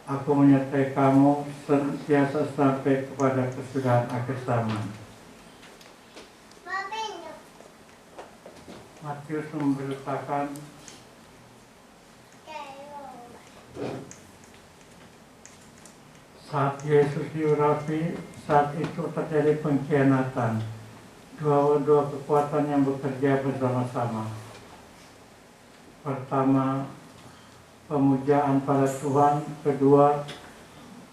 aku menyertai kamu senantiasa sampai kepada kesudahan akhir zaman. Matius memberitakan saat Yesus diurapi, saat itu terjadi pengkhianatan. Dua kekuatan yang bekerja bersama-sama. Pertama, pemujaan pada Tuhan. Kedua,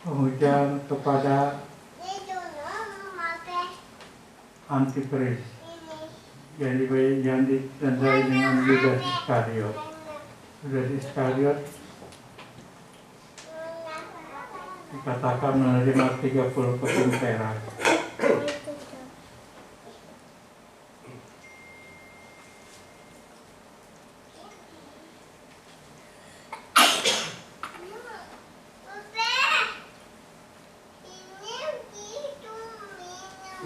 pemujaan kepada antikris yang ditandai dengan Yudas Iskariot. Yudas Iskariot dikatakan menerima 30 keping perak.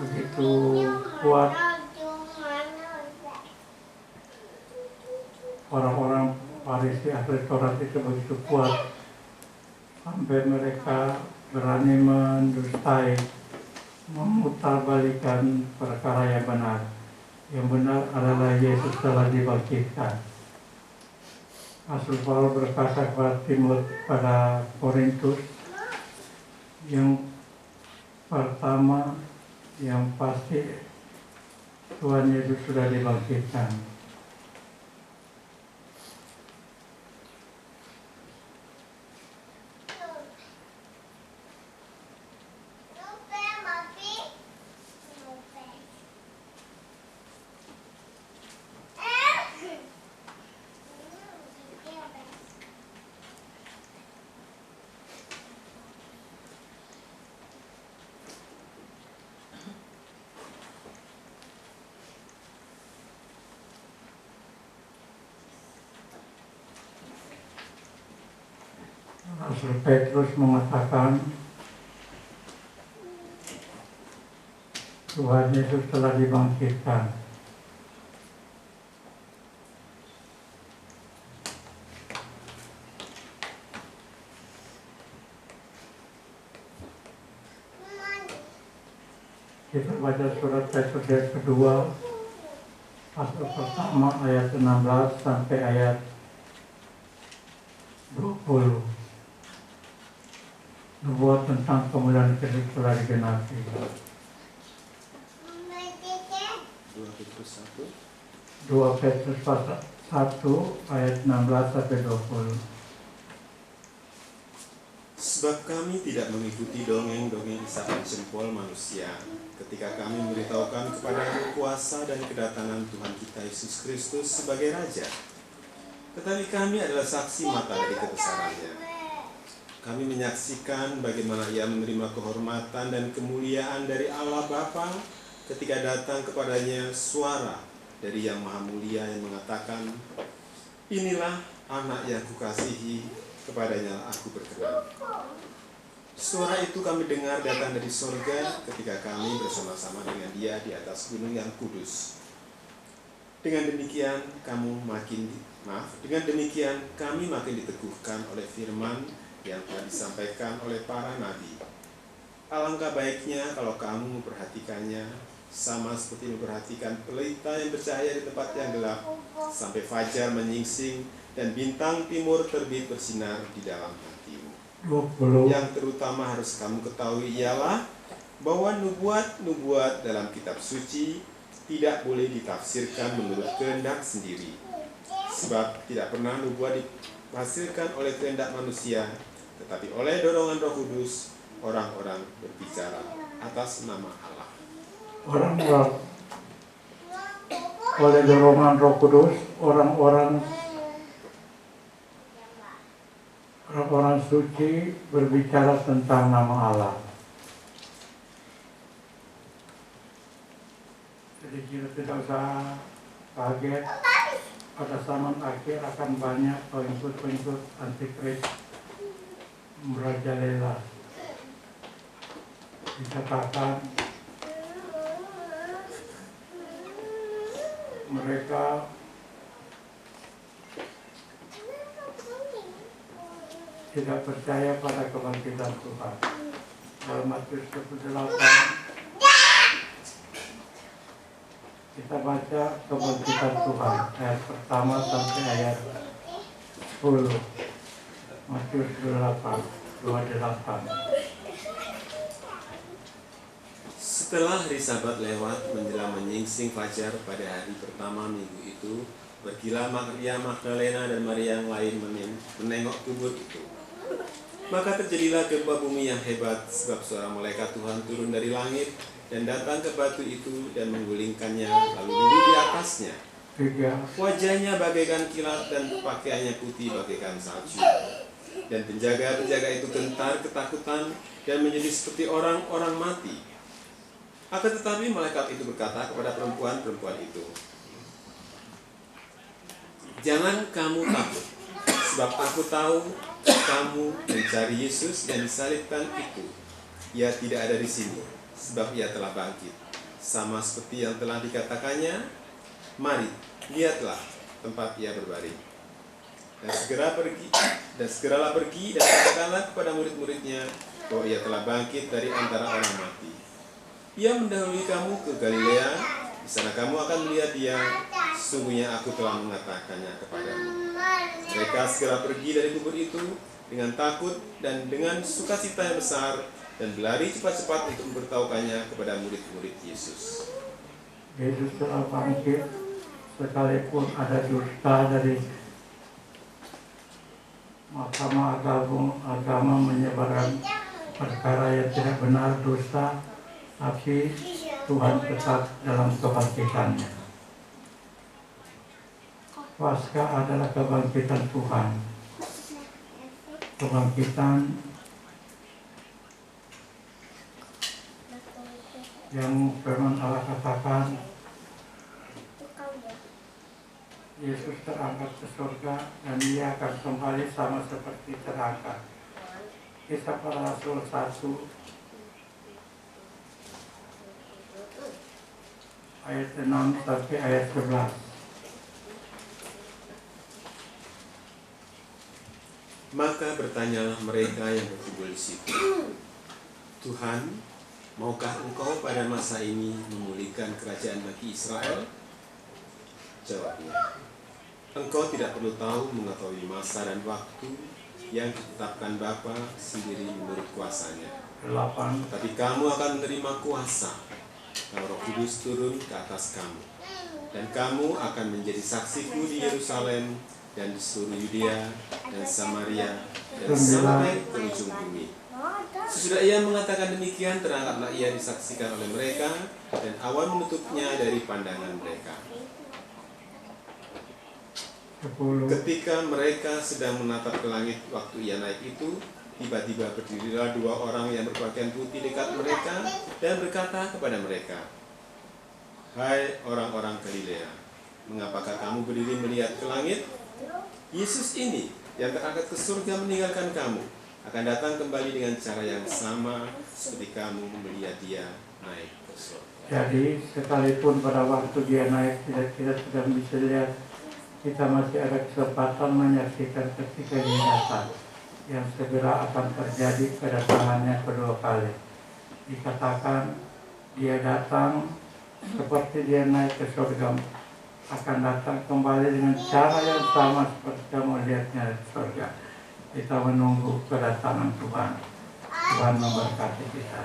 Begitu kuat orang-orang Farisi ahli Taurat itu, begitu kuat sampai mereka berani mendustai, memutarbalikkan perkara yang benar. Yang benar adalah Yesus telah dibangkitkan. Rasul Paulus berkata pada Korintus, yang pertama yang pasti Tuhan Yesus sudah dibangkitkan. Rasul Petrus mengatakan Tuhan Yesus telah dibangkitkan. Kita baca surat Petrus ayat kedua, pasal pertama ayat 16 sampai ayat 20. Nubuat tentang kemuliaan Kristus telah digenapi. 2 Petrus pasal 1 ayat 16 sampai 20. Sebab kami tidak mengikuti dongeng-dongeng isapan jempol manusia ketika kami memberitahukan kepada kuasa dan kedatangan Tuhan kita Yesus Kristus sebagai Raja. Tetapi kami adalah saksi mata dari kebesarannya. Kami menyaksikan bagaimana ia menerima kehormatan dan kemuliaan dari Allah Bapa ketika datang kepadanya suara dari Yang Maha Mulia yang mengatakan, "Inilah anak yang kukasihi, kepadanya aku berkenan." Suara itu kami dengar datang dari surga ketika kami bersama-sama dengan Dia di atas gunung yang kudus. Dengan demikian kami makin diteguhkan oleh firman yang telah disampaikan oleh para nabi. Alangkah baiknya kalau kamu memperhatikannya sama seperti memperhatikan pelita yang bercahaya di tempat yang gelap sampai fajar menyingsing dan bintang timur terbit bersinar di dalam hatimu. Yang terutama harus kamu ketahui ialah bahwa nubuat-nubuat dalam kitab suci tidak boleh ditafsirkan menurut kehendak sendiri, sebab tidak pernah nubuat dihasilkan oleh kehendak manusia, tetapi oleh dorongan Roh Kudus orang-orang berbicara atas nama Allah. Orang-orang oleh dorongan Roh Kudus, orang-orang suci berbicara tentang nama Allah. Jadi kita tidak usah kaget, pada zaman akhir akan banyak pengikut-pengikut antikris merajalela. Dikatakan mereka tidak percaya pada kebangkitan Tuhan. Dalam Matius 28 kita baca kebangkitan Tuhan ayat pertama sampai ayat 10. Matius 28. Setelah hari Sabat lewat menjelang menyingsing fajar pada hari pertama minggu itu, pergilah Maria Magdalena dan Maria yang lain menengok kubur itu. Maka terjadilah gempa bumi yang hebat, sebab seorang malaikat Tuhan turun dari langit dan datang ke batu itu dan menggulingkannya, lalu duduk di atasnya. Wajahnya bagaikan kilat dan pakaiannya putih bagaikan salju. Dan penjaga-penjaga itu gentar ketakutan dan menjadi seperti orang-orang mati. Akan tetapi malaikat itu berkata kepada perempuan-perempuan itu, "Jangan kamu takut, sebab aku tahu kamu mencari Yesus yang disalibkan itu. Ia tidak ada di sini, sebab ia telah bangkit. Sama seperti yang telah dikatakannya, mari, lihatlah tempat ia berbaring. Dan segeralah pergi dan katakanlah kepada murid-muridnya bahwa ia telah bangkit dari antara orang mati. Ia mendahului kamu ke Galilea, di sana kamu akan melihat dia. Sesungguhnya aku telah mengatakannya kepadamu." Mereka segera pergi dari kubur itu dengan takut dan dengan sukacita yang besar dan berlari cepat-cepat untuk memberitahukannya kepada murid-murid Yesus. Yesus telah bangkit, sekalipun ada dusta dari Mahkamah Agama menyebarkan perkara yang tidak benar, dusta, tapi Tuhan tetap dalam kebangkitannya. Paskah adalah kebangkitan Tuhan. Kebangkitan yang firman Allah katakan, Yesus terangkat ke surga dan Dia akan kembali sama seperti terangkat. Kisah Para Rasul 1 ayat 6 sampai ayat 11. Maka bertanyalah mereka yang berkumpul di situ, Tuhan, maukah Engkau pada masa ini memulihkan kerajaan bagi Israel? Jawabnya, Engkau tidak perlu tahu mengetahui masa dan waktu yang ditetapkan Bapa sendiri menurut kuasanya. 8. Tapi kamu akan menerima kuasa kalau Roh Kudus turun ke atas kamu. Dan kamu akan menjadi saksiku di Yerusalem dan di seluruh Yudea dan Samaria dan sampai ke ujung bumi. Sesudah ia mengatakan demikian, terangkatlah ia disaksikan oleh mereka dan awan menutupnya dari pandangan mereka. 10. Ketika mereka sedang menatap ke langit waktu ia naik itu, tiba-tiba berdirilah 2 orang yang berpakaian putih dekat mereka dan berkata kepada mereka, Hai orang-orang Galilea, mengapakah kamu berdiri melihat ke langit? Yesus ini yang terangkat ke surga meninggalkan kamu akan datang kembali dengan cara yang sama seperti kamu melihat Dia naik ke surga. Jadi sekalipun pada waktu Dia naik kita sudah bisa lihat, kita masih ada kesempatan menyaksikan ketika Dia datang, yang segera akan terjadi kedatangannya kedua kali. Dikatakan Dia datang seperti Dia naik ke surga, akan datang kembali dengan cara yang sama seperti kamu lihatnya di surga. Kita menunggu kedatangan Tuhan. Tuhan memberkati kita.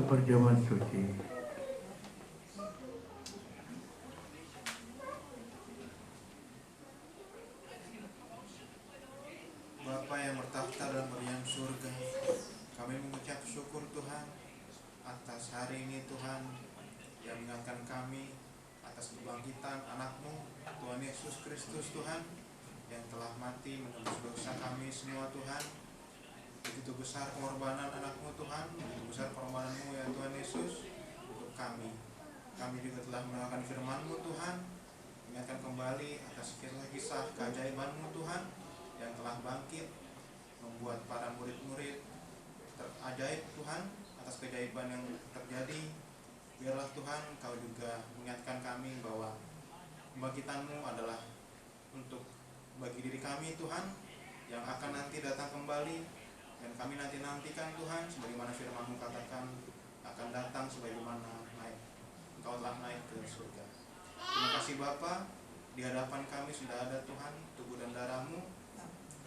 perjamuan suci. Bapa yang bertakhta dalam kerajaan surga, kami mengucap syukur Tuhan atas hari ini Tuhan yang mengingatkan kami atas kebangkitan anak-Mu Tuhan Yesus Kristus Tuhan yang telah mati menebus dosa kami semua Tuhan. Begitu besar pengorbanan anak-Mu Tuhan, begitu besar pengorbanan-Mu ya Tuhan Yesus untuk kami. Kami juga telah mendengarkan firman-Mu Tuhan, mengingatkan kembali atas kisah-kisah keajaiban-Mu Tuhan yang telah bangkit membuat para murid-murid terajaib Tuhan atas keajaiban yang terjadi. Biarlah Tuhan Kau juga mengingatkan kami bahwa kebangkitan-Mu adalah untuk bagi diri kami Tuhan yang akan nanti datang kembali, dan kami nantikan Tuhan sebagaimana firman-Mu katakan akan datang sebagaimana naik Engkau telah naik ke surga. Terima kasih Bapa, di hadapan kami sudah ada Tuhan tubuh dan darah-Mu.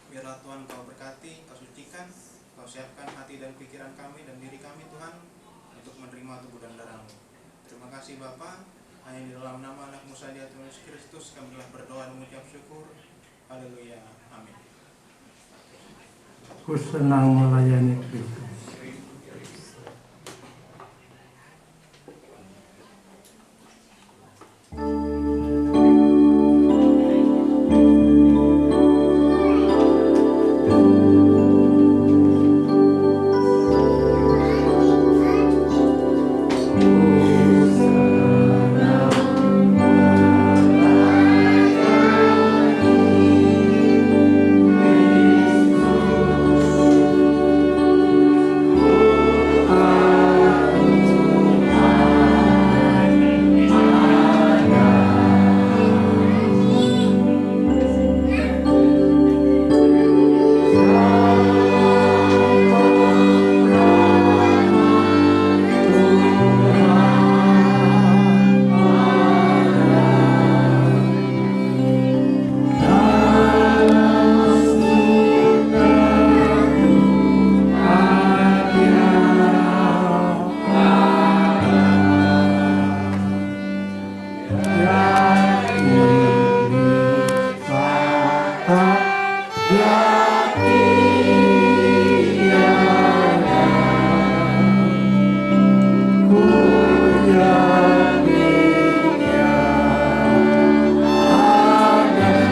Biarlah Tuhan Kau berkati, Kau sucikan, Kau siapkan hati dan pikiran kami dan diri kami Tuhan untuk menerima tubuh dan darah-Mu. Terima kasih Bapa, hanya di dalam nama anak-Mu saja Tuhan Yesus Kristus kami telah berdoa dan mengucap syukur. Haleluya, amin. Ku senang melayani Kristus.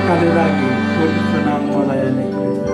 Sekali lagi, ku senang melayani Kristus.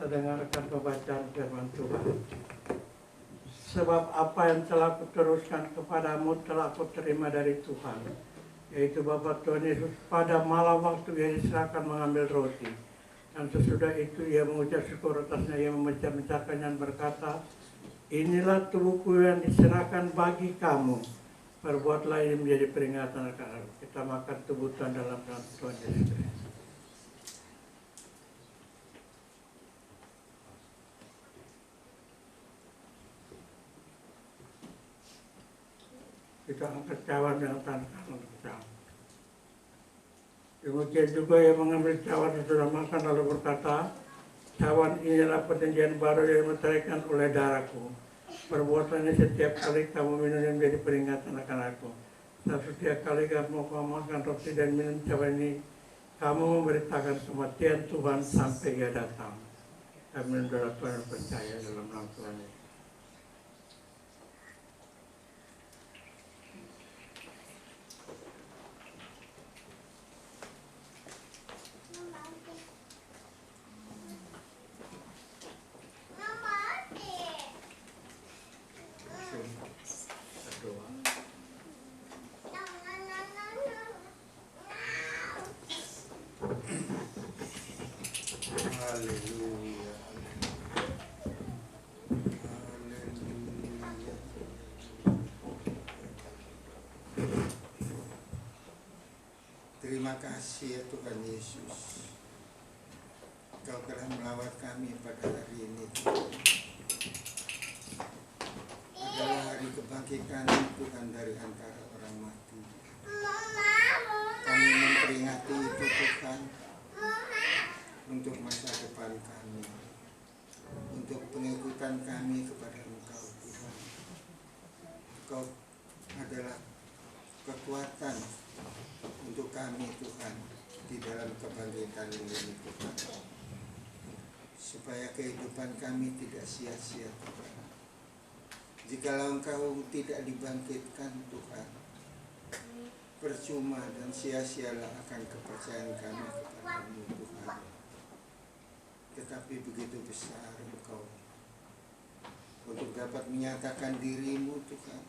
Dengarkan pembacaan firman Tuhan. Sebab apa yang telah kuteruskan kepadamu telah kuterima dari Tuhan, yaitu Bapa Tuhan Yesus pada malam waktu ia diserahkan mengambil roti, dan sesudah itu ia mengucap syukur atasnya, ia memecah-mecahkannya dan berkata, inilah tubuhku yang diserahkan bagi kamu, perbuatlah ini menjadi peringatan akan aku. Kita makan tubuh Tuhan dalam nama Tuhan Yesus Kristus. Kita angkat cawan yang tangan untuk cawan. Demikian juga yang mengambil cawan sesudah makan lalu berkata, cawan inilah perjanjian baru yang dimeteraikan oleh darahku. Perbuatannya setiap kali kamu minum menjadi peringatan akan aku. Dan setiap kali kamu makan roti dan minum cawan ini, kamu memberitakan kematian Tuhan sampai Dia datang. Kami mendoakan Tuhan percaya dalam nama Tuhan Yesus. Haleluya. Terima kasih ya Tuhan Yesus. Kau telah melawat kami pada hari ini. Adalah hari kebangkitan Tuhan dari antara orang mati. Kami memperingati itu Tuhan, untuk masa depan kami, untuk pengikutan kami kepada Engkau Tuhan. Engkau adalah kekuatan untuk kami Tuhan di dalam kebangkitan ini Tuhan, supaya kehidupan kami tidak sia-sia Tuhan. Jikalau Engkau tidak dibangkitkan Tuhan, percuma dan sia-sialah akan kepercayaan kami kepadamu Tuhan. Tetapi begitu besar Engkau untuk dapat menyatakan dirimu Tuhan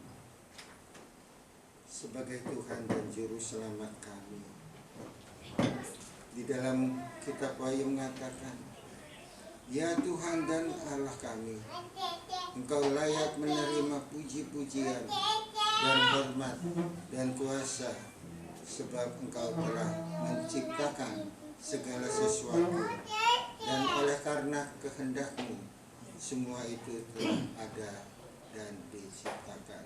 sebagai Tuhan dan Juru Selamat kami. Di dalam kitab Wahyu mengatakan, ya Tuhan dan Allah kami, Engkau layak menerima puji-pujian dan hormat dan kuasa, sebab Engkau telah menciptakan segala sesuatu, dan oleh karena kehendak-Mu semua itu telah ada dan diciptakan.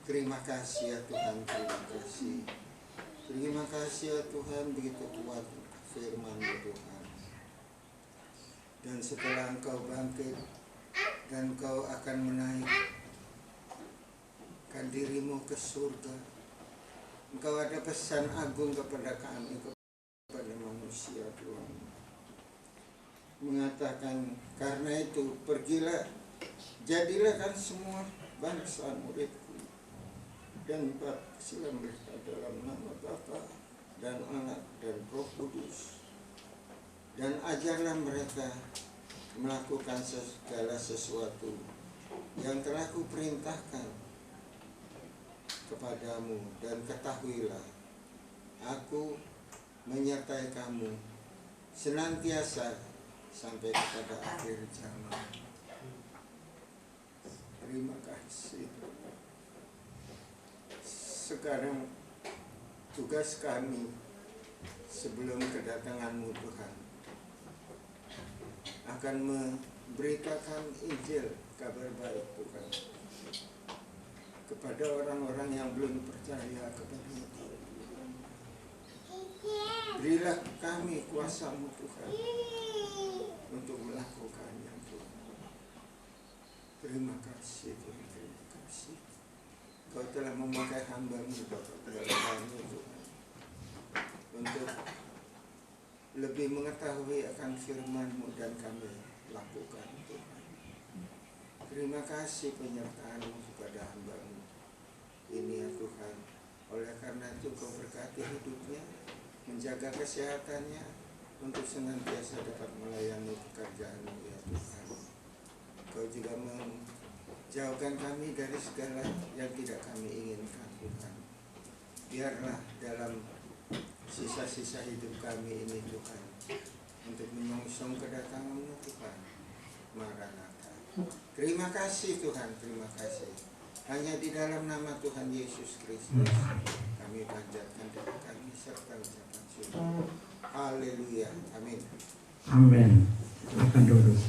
Terima kasih ya Tuhan, terima kasih. Terima kasih ya Tuhan, begitu kuat firman-Mu Tuhan. Dan setelah Engkau bangkit dan Engkau akan menaikkan dirimu ke surga, Engkau ada pesan agung kepada kami, kepada manusia Tuhan. Mengatakan, karena itu pergilah, jadilah kan semua bangsa muridku, dan baptisilah mereka dalam nama Bapa dan Anak dan Roh Kudus, dan ajarlah mereka melakukan segala sesuatu yang telah kuperintahkan kepadamu, dan ketahuilah, aku menyertai kamu senantiasa sampai kepada akhir zaman. Terima kasih. Sekarang tugas kami sebelum kedatangan-Mu Tuhan akan memberitakan Injil, kabar baik Tuhan, kepada orang-orang yang belum percaya kepada-Mu Tuhan. Berilah kami kuasa-Mu Tuhan untuk melakukannya Tuhan. Terima kasih Tuhan, terima kasih. Kau telah memakai hamba-Mu Bapak dalam kami Tuhan, untuk lebih mengetahui akan firman-Mu dan kami lakukan Tuhan. Terima kasih penyertaan-Mu kepada hamba-Mu ini ya Tuhan. Oleh karena itu Kau berkati hidupnya, menjaga kesehatannya, untuk senantiasa dapat melayani pekerjaan-Mu ya Tuhan. Kau juga menjauhkan kami dari segala yang tidak kami inginkan Tuhan. Biarlah dalam sisa-sisa hidup kami ini Tuhan, untuk menyongsong kedatangan-Mu Tuhan, Maranatha. Terima kasih Tuhan, terima kasih. Hanya di dalam nama Tuhan Yesus Kristus kami panjatkan doa kami serta ucapan syukur. Haleluya, amin. Amin. Silakan duduk.